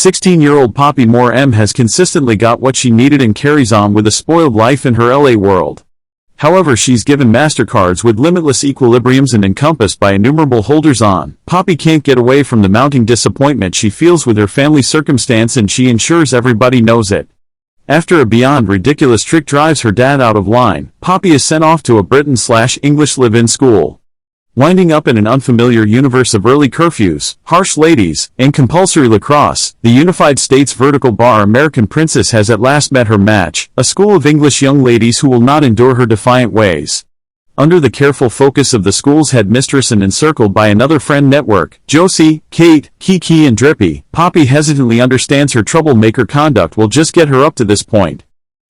16-year-old Poppy Moore M has consistently got what she needed and carries on with a spoiled life in her LA world. However, she's given MasterCards with limitless equilibriums and encompassed by innumerable holders on. Poppy can't get away from the mounting disappointment she feels with her family circumstance, and she ensures everybody knows it. After a beyond ridiculous trick drives her dad out of line, Poppy is sent off to a Britain/English live-in school. Winding up in an unfamiliar universe of early curfews, harsh ladies, and compulsory lacrosse, the Unified States vertical bar American princess has at last met her match, a school of English young ladies who will not endure her defiant ways. Under the careful focus of the school's headmistress and encircled by another friend network, Josie, Kate, Kiki and Drippy, Poppy hesitantly understands her troublemaker conduct will just get her up to this point.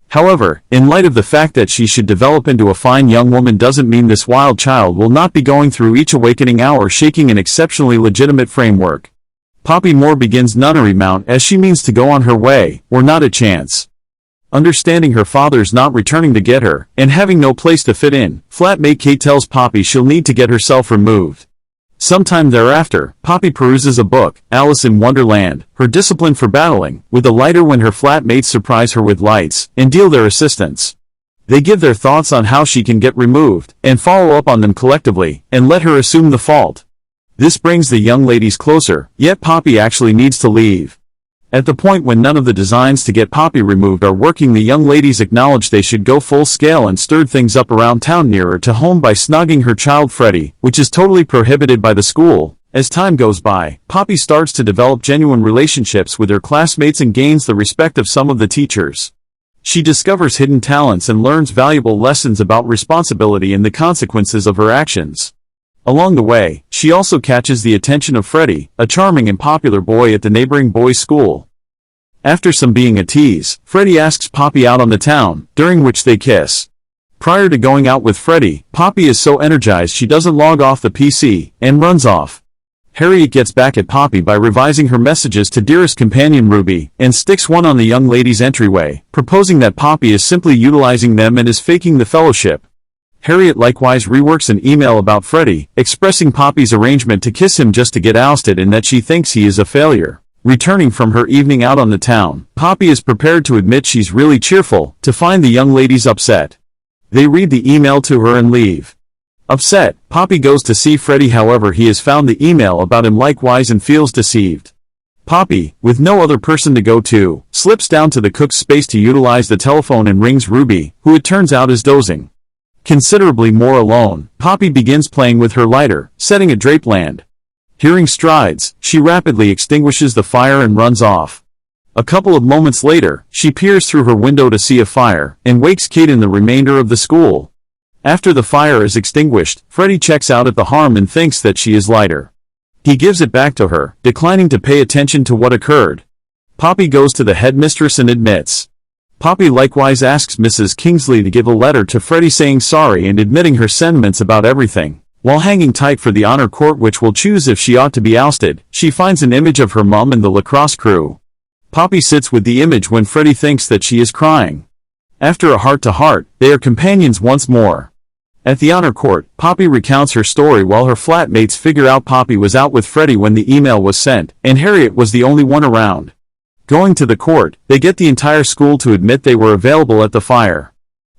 However, in light of the fact that she should develop into a fine young woman doesn't mean this wild child will not be going through each awakening hour shaking an exceptionally legitimate framework. Poppy Moore begins nunnery mount as she means to go on her way, or not a chance. Understanding her father's not returning to get her, and having no place to fit in, flatmate Kate tells Poppy she'll need to get herself removed. Sometime thereafter, Poppy peruses a book, Alice in Wonderland, her discipline for battling, with a lighter when her flatmates surprise her with lights, and deal their assistance. They give their thoughts on how she can get removed, and follow up on them collectively, and let her assume the fault. This brings the young ladies closer, yet Poppy actually needs to leave. At the point when none of the designs to get Poppy removed are working, the young ladies acknowledge they should go full scale and stirred things up around town nearer to home by snogging her child Freddie, which is totally prohibited by the school. As time goes by, Poppy starts to develop genuine relationships with her classmates and gains the respect of some of the teachers. She discovers hidden talents and learns valuable lessons about responsibility and the consequences of her actions. Along the way, she also catches the attention of Freddie, a charming and popular boy at the neighboring boys' school. After some being a tease, Freddie asks Poppy out on the town, during which they kiss. Prior to going out with Freddie, Poppy is so energized she doesn't log off the PC, and runs off. Harriet gets back at Poppy by revising her messages to dearest companion Ruby, and sticks one on the young lady's entryway, proposing that Poppy is simply utilizing them and is faking the fellowship. Harriet likewise reworks an email about Freddie, expressing Poppy's arrangement to kiss him just to get ousted and that she thinks he is a failure. Returning from her evening out on the town, Poppy is prepared to admit she's really cheerful, to find the young ladies upset. They read the email to her and leave. Upset, Poppy goes to see Freddie, however he has found the email about him likewise and feels deceived. Poppy, with no other person to go to, slips down to the cook's space to utilize the telephone and rings Ruby, who it turns out is dozing. Considerably more alone, Poppy begins playing with her lighter, setting a drapeland. Hearing strides, she rapidly extinguishes the fire and runs off. A couple of moments later, she peers through her window to see a fire, and wakes Kate and the remainder of the school. After the fire is extinguished, Freddie checks out at the harm and thinks that she is lighter. He gives it back to her, declining to pay attention to what occurred. Poppy goes to the headmistress and admits. Poppy likewise asks Mrs. Kingsley to give a letter to Freddie saying sorry and admitting her sentiments about everything. While hanging tight for the honor court which will choose if she ought to be ousted, she finds an image of her mum and the lacrosse crew. Poppy sits with the image when Freddie thinks that she is crying. After a heart-to-heart, they are companions once more. At the honor court, Poppy recounts her story while her flatmates figure out Poppy was out with Freddie when the email was sent, and Harriet was the only one around. Going to the court, they get the entire school to admit they were available at the fire.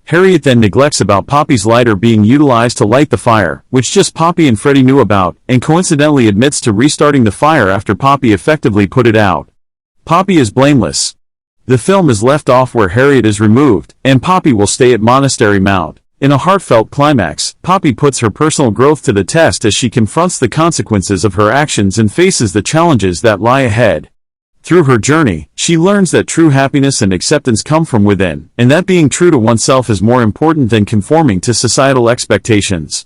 Harriet then neglects about Poppy's lighter being utilized to light the fire, which just Poppy and Freddie knew about, and coincidentally admits to restarting the fire after Poppy effectively put it out. Poppy is blameless. The film is left off where Harriet is removed, and Poppy will stay at Monastery Mount. In a heartfelt climax, Poppy puts her personal growth to the test as she confronts the consequences of her actions and faces the challenges that lie ahead. Through her journey, she learns that true happiness and acceptance come from within, and that being true to oneself is more important than conforming to societal expectations.